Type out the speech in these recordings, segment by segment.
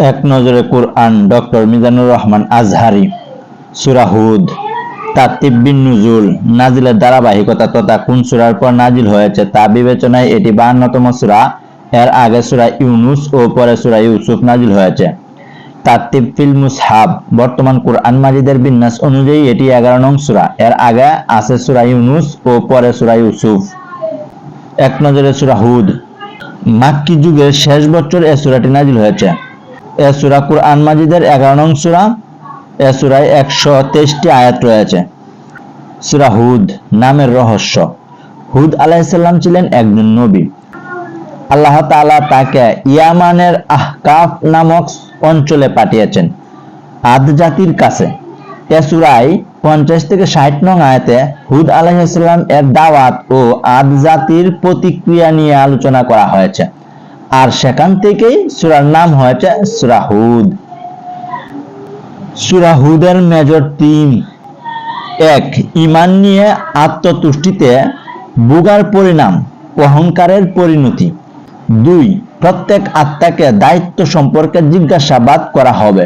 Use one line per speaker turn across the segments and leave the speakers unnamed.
এক নজরে কুরআন, ডক্টর মিজানুর রহমান আজহারি। সূরা হুদ। তারতিব বিন নুজুল, নাজিলের ধারাবাহিকতা তথা কোন সূরার পর নাজিল হয়েছে তা বিবেচনায় এটি 52তম সূরা। এর আগে সূরা ইউনুস ও পরে সূরা ইউসুফ নাজিল হয়েছে। তারতিব ফিল মুসহাব, বর্তমান কুরআন মাজিদের বিন্যাস অনুযায়ী এটি 11 নং সূরা। এর আগে আছে সূরা ইউনুস ও পরে সূরা ইউসুফ। এক নজরে সূরা হুদ। মাক্কি যুগের শেষ বছর এ সূরাটি নাজিল হয়েছে। এ সূরা কুরআন মাজিদের 11 নং সূরা। এ সূরায় 123টি আয়াত রয়েছে। সূরা হুদ নামের রহস্য। হুদ আলাইহিস সালাম ছিলেন একজন নবী। আল্লাহ তাআলা তাকে ইয়ামানের আহকাফ নামক অঞ্চলে পাঠিয়েছেন, আদ জাতির কাছে। এ সূরায় 50 থেকে 60 নং আয়াতে হুদ আলাইহিস সালাম এর দাওয়াত ও আদ জাতির প্রতিক্রিয়া নিয়ে আলোচনা করা হয়েছে, আর সেখান থেকেই সূরার নাম হয়েছে সূরা হুদ। সূরা হুদের মেজর থিম: 1. ঈমান নিয়ে আত্মতুষ্টিতে ভোগার পরিণাম, অহংকারের পরিণতি। 2. প্রত্যেক আত্মাকে দায়িত্ব সম্পর্কে জিজ্ঞাসাবাদ করা হবে।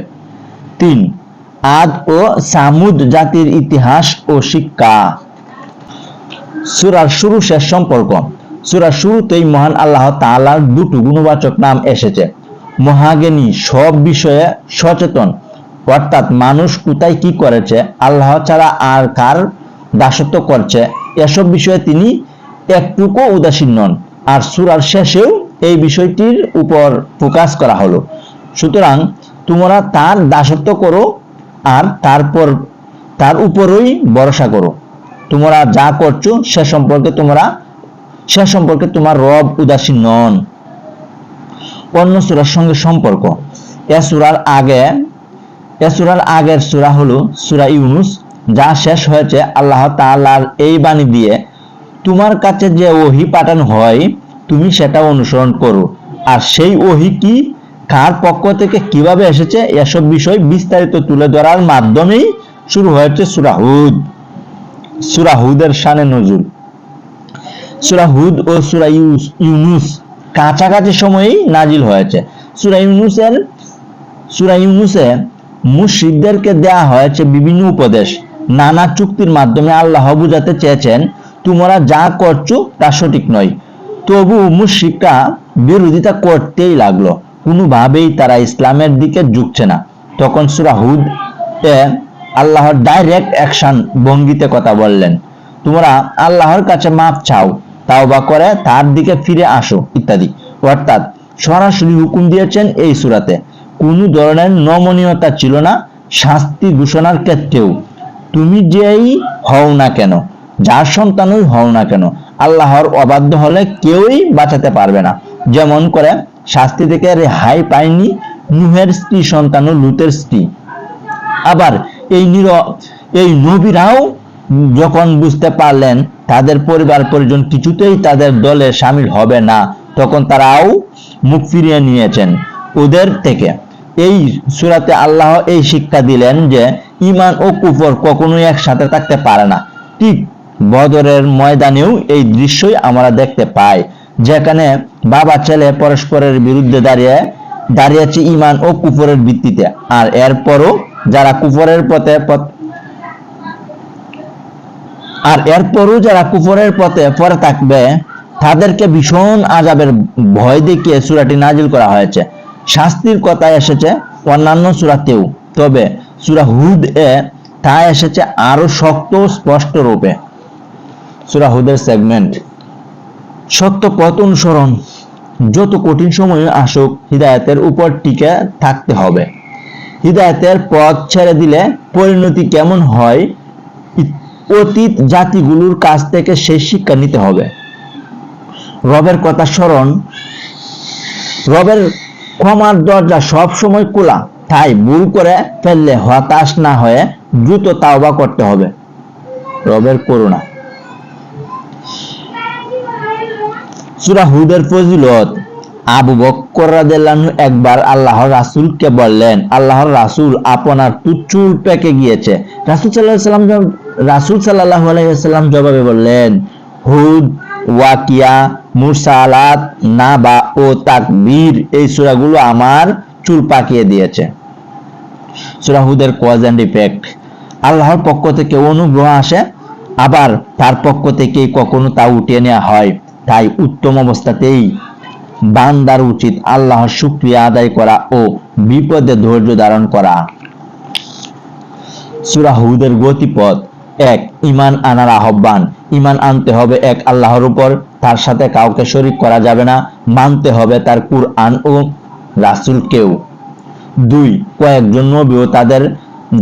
3. আদ ও সামুদ জাতির ইতিহাস ও শিক্ষা। সূরার শুরু শেষ সম্পর্ক। সূরার শুরুতেই মহান আল্লাহ তাআলার দুটো গুণবাচক নাম এসেছে। মহাজ্ঞানী, সব বিষয়ে সচেতন, অর্থাৎ মানুষ কোথায় কি করেছে, আল্লাহ ছাড়া আর কার দাসত্ব করছে, এসব বিষয়ে তিনি একটুকু উদাসীন নন। আর সূরার শেষেও এই বিষয়টির উপর ফোকাস করা হলো। সুতরাং তোমরা তার দাসত্ব করো আর তার উপরই ভরসা করো। তোমরা যা করছো সে সম্পর্কে তোমার রব উদাসীন নন। অন্য সূরার সঙ্গে সম্পর্ক। এ সূরার আগের সূরা হলো সূরা ইউনুস, যা শেষ হয়েছে আল্লাহ তাআলার এই বাণী দিয়ে: তোমার কাছে যে ওহী পাঠানো হয় তুমি সেটা অনুসরণ করো। আর সেই ওহী কি, কার পক্ষ থেকে, কিভাবে এসেছে, এসব বিষয় বিস্তারিত তুলে ধরার মাধ্যমেই শুরু হয়েছে সূরা হুদ। সূরা হুদের শানে নজুল। সূরা হুদ ও সূরা ইউনুস কাছাকাছি সময়েই নাজিল হয়েছে। সূরা ইউনুসে মুশরিকদেরকে দেয়া হয়েছে বিভিন্ন উপদেশ। নানা চুক্তির মাধ্যমে আল্লাহ বুঝাতে চেয়েছেন তোমরা যা করছো তা সঠিক নয়। তবু মুশরিকরা বিরোধিতা করতেই লাগলো, কোনোভাবেই তারা ইসলামের দিকে ঝুঁকছে না। তখন সূরা হুদ এ আল্লাহর ডাইরেক্ট অ্যাকশন ভঙ্গিতে কথা বললেন: তোমরা আল্লাহর কাছে মাফ চাও, তাওবা করে তার দিকে ফিরে আসো ইত্যাদি। অর্থাৎ সরাসরি হুকুম দিয়েছেন এই সূরাতে। কোনো ধরনের নমনীয়তা ছিল না শাস্তি ঘোষণার ক্ষেত্রেও। তুমি যেই হও না কেন, যার সন্তানই হও না কেন, আল্লাহর অবাধ্য হলে কেউই বাঁচাতে পারবে না। যেমন করে শাস্তি থেকে রেহাই পায়নি নূহের স্ত্রী সন্তান ও লূতের স্ত্রী। আবার এই নবীরাও যখন বুঝতে পারলেন তাদের পরিবার পরিজন কিছুতেই তাদের দলে শামিল হবে না, তখন তারাও মুখ ফিরিয়ে নিয়েছেন ওদের থেকে। এই সূরাতে আল্লাহ এই শিক্ষা দিলেন যে ঈমান ও কুফর কখনোই একসাথে থাকতে পারে না। ঠিক বদরের ময়দানেও এই দৃশ্যই আমরা দেখতে পাই, যেখানে বাবা ছেলে পরস্পরের বিরুদ্ধে দাঁড়িয়েছে ঈমান ও কুফরের ভিত্তিতে। আর এরপরও যারা কুফরের পথে পড়ে থাকবে তাদেরকে ভীষণ আযাবের ভয় দেখিয়ে সূরাটি নাজিল করা হয়েছে। শাস্তির কথা এসেছে অন্যান্য সূরাতেও, তবে সূরা হুদ এ তা এসেছে আরো শক্ত ও স্পষ্ট রূপে। সূরা হুদের সেগমেন্ট: সত্য পথ অনুসরণ। যত কঠিন সময় আসুক হিদায়াতের উপর টিকে থাকতে হবে। হিদায়াতের পথ ছেড়ে দিলে পরিণতি কেমন হয় অতীত জাতিগুলোর কাছ থেকে সেই শিক্ষা নিতে হবে। রবের কথা স্মরণ। রবের ক্ষমার দরজা সব সময় খোলা, তাই ভুল করে ফেললে হতাশ না হয়ে দ্রুত তাওবা করতে হবে। রবের করুণা। সূরা হুদের ফজিলত। আবু বকর রাদিয়াল্লাহু আনহু একবার আল্লাহর রাসূলকে বললেন, আল্লাহর রাসূল, আপনার তো চুল পেকে গিয়েছে। রাসূল সাল্লাল্লাহু আলাইহি ওয়াসাল্লাম জবাবে বললেন, হুদ, ওয়াকিয়া, মুরসালাত, নাবা ও তাকবীর এই সূরাগুলো আমার চুল পাকিয়ে দিয়েছে। সূরা হুদের কজ এন্ড ইফেক্ট। আল্লাহর পক্ষ থেকে অনুগ্রহ আসে, আবার তার পক্ষ থেকে কখনো তা উঠিয়ে নেওয়া হয়। তাই উত্তম অবস্থাতেই বান্দার উচিত আল্লাহর শুকরিয়া আদায় করা ও বিপদে ধৈর্য ধারণ করা। সূরা হুদের গতিপথ। 1. ঈমান আনার আহ্বান। ঈমান আনতে হবে এক আল্লাহর উপর, তার সাথে কাউকে শরীক করা যাবে না। মানতে হবে তার কুরআন ও রাসূলকেও। 2. কয়েকজন নবী ও তাদের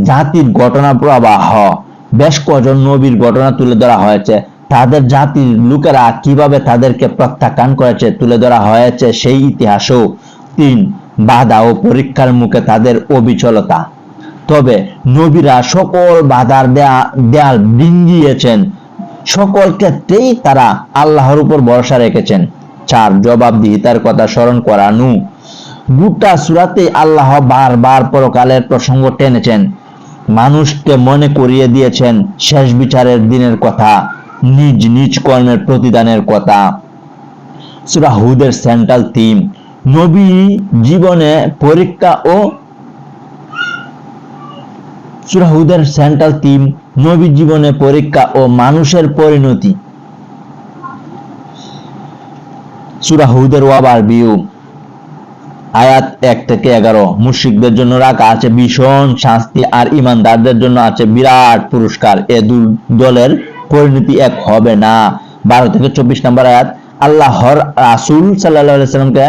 জাতির ঘটনা প্রবাহ। বেশ কজন নবীর ঘটনা তুলে ধরা হয়েছে। তাদের জাতির লোকেরা কিভাবে তাদেরকে প্রত্যাখ্যান করেছে তুলে ধরা হয়েছে সেই ইতিহাসও। 3. বাধা ও পরীক্ষার মুখে তাদের অবিচলতা। তবে নবীরা সকল বাধার দেয়াল ডিঙ্গিয়েছেন, সকল ক্ষেত্রেই তারা আল্লাহর উপর ভরসা রেখেছেন। 4. জবাবদিহিতার কথা স্মরণ করানো। গোটা সূরাতে আল্লাহ বারবার পরকালের প্রসঙ্গ টেনেছেন, মানুষকে মনে করিয়ে দিয়েছেন শেষ বিচারের দিনের কথা, নিজ নিজ কর্মের প্রতিদানের কথা। সূরা হুদের সেন্ট্রাল থিম। নবী জীবনে পরীক্ষা ও সূরা হুদের সেন্ট্রাল থিম নবী জীবনে পরীক্ষা ও মানুষের পরিণতি। সূরা হুদের ওভারভিউ। আয়াত 1 থেকে 11। মুশরিকদের জন্য রাখা আছে ভীষণ শাস্তি আর ঈমানদারদের জন্য আছে বিরাট পুরস্কার। এ দুই দলের পরিণতি এক হবে না। 12 থেকে 24 নম্বর আয়াত। আল্লাহর রাসূল সাল্লাল্লাহু আলাইহি সাল্লামকে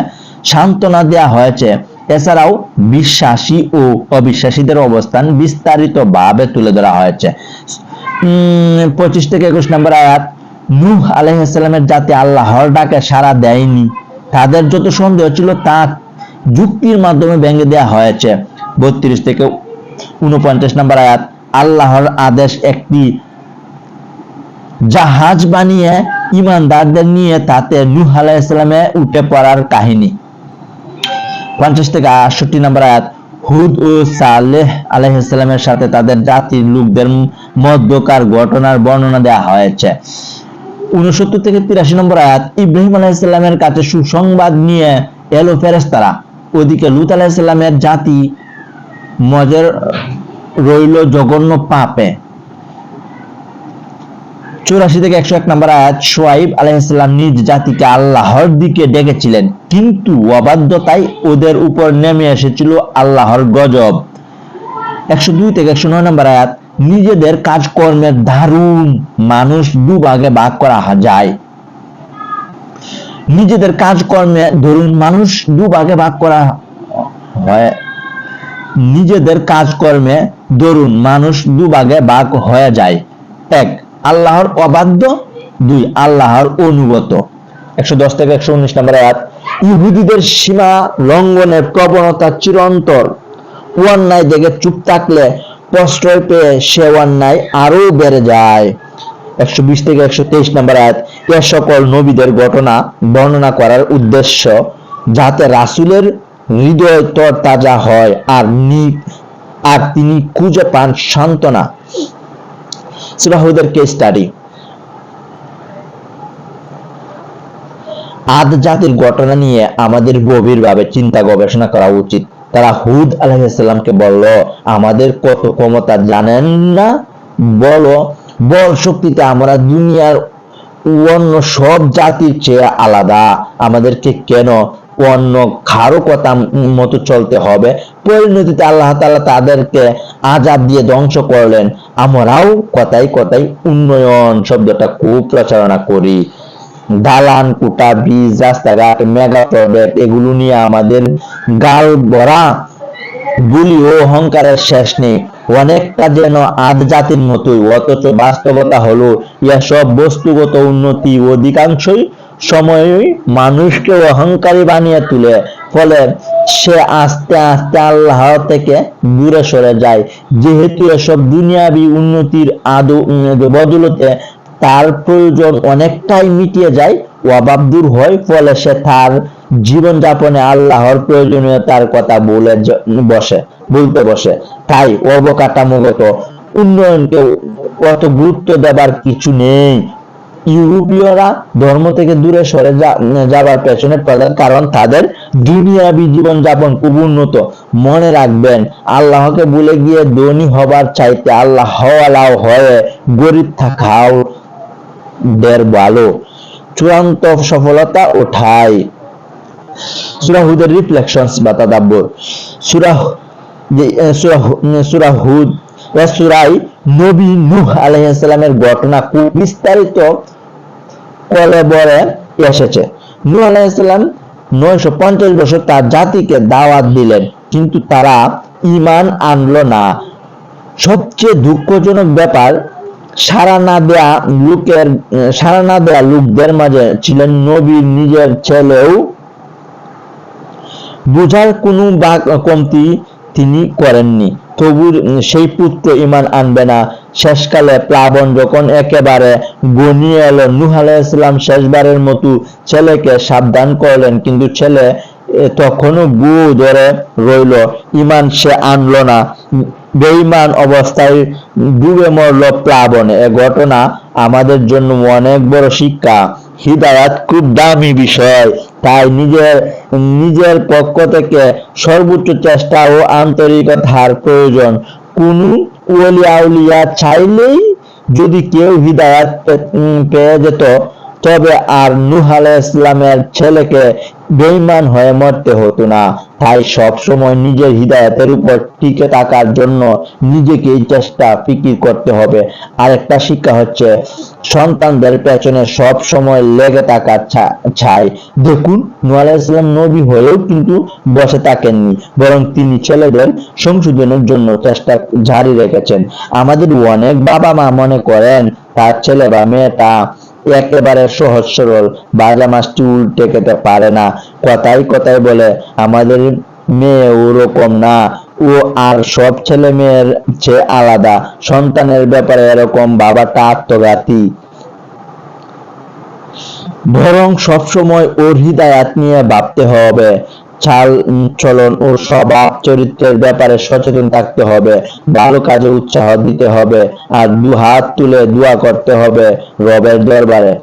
সান্ত্বনা দেয়া হয়েছে। এছাড়াও বিশ্বাসী ও অবিশ্বাসীদের অবস্থান বিস্তারিতভাবে তুলে ধরা হয়েছে। 25 থেকে 21 নম্বর আয়াত। নূহ আলাইহিস সালামের জাতি আল্লাহর ডাকে সাড়া দেয়নি, তাদের যত সন্দেহ ছিল তা যুক্তির মাধ্যমে ভেঙে দেওয়া হয়েছে। 32 থেকে 49 নম্বর আয়াত। আল্লাহর আদেশ একটি জাহাজ বানিয়ে ঈমানদারদের নিয়ে তাতে নূহ আলাইহিস সালামে উঠে পড়ার কাহিনী। 50 থেকে 68 নম্বর আয়াত। হুদ ও সালেহ আলাইহিস সালামের সাথে তাদের জাতির লোকদের মধ্যকার ঘটনার বর্ণনা দেওয়া হয়েছে। 69 থেকে 83 নম্বর আয়াত। ইব্রাহিম আলাইহিস সালামের কাছে সুসংবাদ নিয়ে এলো ফেরেশতারা, ওদিকে লূত আলাইহিস সালামের জাতি মজে রইল জঘন্য পাপে। 84 থেকে 101 নম্বর আয়াত। শুআইব আলাইহিস সালাম নিজ জাতিকে আল্লাহর দিকে ডেকেছিলেন, কিন্তু অবাধ্যতায় ওদের উপর নেমে এসেছিল আল্লাহর গজব। 102 থেকে 109 নম্বর আয়াত। নিজেদের কাজকর্মের দারুণ মানুষ দুভাগে ভাগ করা যায়। নিজেদের কাজকর্মে ধরুন মানুষ দুভাগে ভাগ করা হয়। নিজেদের কাজকর্মে দরুন মানুষ দুভাগে ভাগ হয়ে যায়। 1. আল্লাহর অবাধ্য, 2. আল্লাহর অনুগত। 110 থেকে 119 নম্বর আয়াত। ইহুদিদের সীমা লঙ্ঘনের প্রবণতা চিরন্তর, অন্যায় দেখে চুপ থাকলে প্রশ্রয় পেয়ে সে অন্যায় আরো বেড়ে যায়। 120 থেকে 123 নম্বর আয়াত। এ সকল নবীদের ঘটনা বর্ণনা করার উদ্দেশ্য যাতে রাসূলের হৃদয় তরতাজা হয় আর তিনি খুঁজে পান সান্ত্বনা। সূরা হুদের কেস স্টাডি। আদ জাতির ঘটনা নিয়ে আমাদের গভীরভাবে চিন্তা গবেষণা করা উচিত। তারা হুদ আলাইহিস সালামকে বলল, আমাদের কত ক্ষমতা জানেন না? বল শক্তিতে আমরা দুনিয়ার অন্য সব জাতির চেয়ে আলাদা, আমাদেরকে কেন অন্য কারো কথা মতো চলতে হবে? পরিণতিতে আল্লাহ তাআলা তাদেরকে আযাব দিয়ে ধ্বংস করলেন। আমরাও কথায় কথায় উন্নয়ন শব্দটা খুব প্রচারণা করি। দালান কোঠা, ব্রিজ, রাস্তাঘাট, মেগা প্রজেক্ট, এগুলো নিয়ে আমাদের গাল ভরা গুলি ও অহংকারের শেষ নেই। অনেকটা যেন আদ জাতির মতোই, অথচ বাস্তবতা হলো এসব বস্তুগত উন্নতি অধিকাংশই সময়ই মানুষকে অহংকারী বানিয়ে তোলে, ফলে সে আস্তে আস্তে আল্লাহ থেকে দূরে সরে যায়। যেহেতু এসব দুনিয়াবি উন্নতির বদলতে তার প্রয়োজন অনেকটাই মিটিয়ে যায়, অভাব দূর হয়, ফলে সে তার জীবনযাপনে আল্লাহর প্রয়োজনীয়তার কথা বলতে বসে। তাই অবকাঠামোগত উন্নয়নকে অত গুরুত্ব দেবার কিছু নেই। ইউরোপীয়রা ধর্ম থেকে দূরে সরে যাবার পেছনে প্রধান কারণ তাদের দুনিয়াবী জীবন যাপন খুব উন্নত। মনে রাখবেন, আল্লাহকে ভুলে গিয়ে ধনী হবার চাইতে আল্লাহ হয়ে গরিব থাকাও দের ভালো। চূড়ান্ত সফলতা ওঠাই। সূরা হুদের রিফ্লেকশনস বা তাদাব্বুর। সূরা হুদ সূরায় নবী নূহ আলাইহিস সালামের ঘটনা খুব বিস্তারিত কলেবরে এসেছে। নূহ আলাইহিস সালাম 950 বছর তার জাতিকে দাওয়াত দিলেন, কিন্তু তারা ঈমান আনলো না। সবচেয়ে দুঃখজনক ব্যাপার, সাড়া না দেয়া লোকদের মাঝে ছিলেন নবীর নিজের ছেলেও। বোঝার কোনো কমতি তিনি করেননি, তবু সেই পুত্র ঈমান আনবে না। শেষকালে প্লাবন যখন একেবারে ঘনিয়ে এলো, নূহ আলাইহিস সালাম শেষবারের মতো ছেলেকে সাবধান করলেন, কিন্তু ছেলে তখনও গু ধরে রইল। ঈমান সে আনলো না, বেঈমান অবস্থায় ডুবে মরল প্লাবনে। এ ঘটনা আমাদের জন্য অনেক বড় শিক্ষা। হিদায়াত খুব দামি বিষয়, তাই নিজের পক্ষ থেকে সর্বোচ্চ চেষ্টা ও আন্তরিকতার প্রয়োজন। কোন ওলি আউলিয়া চাইলেই যদি কেউ হিদায়াত পেয়ে যেত, তবে আর নূহ আলাইহিস সালামের ছেলেকে বেঈমান হয়ে মরতে হতো না। তাই সব সময় নিজের হিদায়াতের উপর টিকে থাকার জন্য নিজেকেই ফিকির করতে হবে। আরেকটা শিক্ষা হচ্ছে, সন্তানদের পেছনে সব সময় লেগে থাকা চাই। দেখুন, নূহ আলাইহিস সালাম নবী হয়েও কিন্তু বসে থাকেননি, বরং তিনি ছেলেদের সংশোধনের জন্য চেষ্টা জারি রেখেছেন। আমাদের অনেক বাবা মা মনে করেন তার ছেলে বা মেয়েটা একেবারে সহজ সরল, বাজা মাছটি উল্টে খেতে পারে না। কথায় বলে আমাদের মেয়ে ওরকম না, ও আর সব ছেলে মেয়ের চেয়ে আলাদা। সন্তানের ব্যাপারে এরকম বাবাটা আত্মঘাতী। বরং সবসময় ওর হিদায়াত নিয়ে ভাবতে হবে, চাল চলন ও স্বভাব চরিত্রের ব্যাপারে সচেতন থাকতে হবে, ভালো কাজে উৎসাহ দিতে হবে, আর দুহাত তুলে দোয়া করতে হবে রবের দরবারে।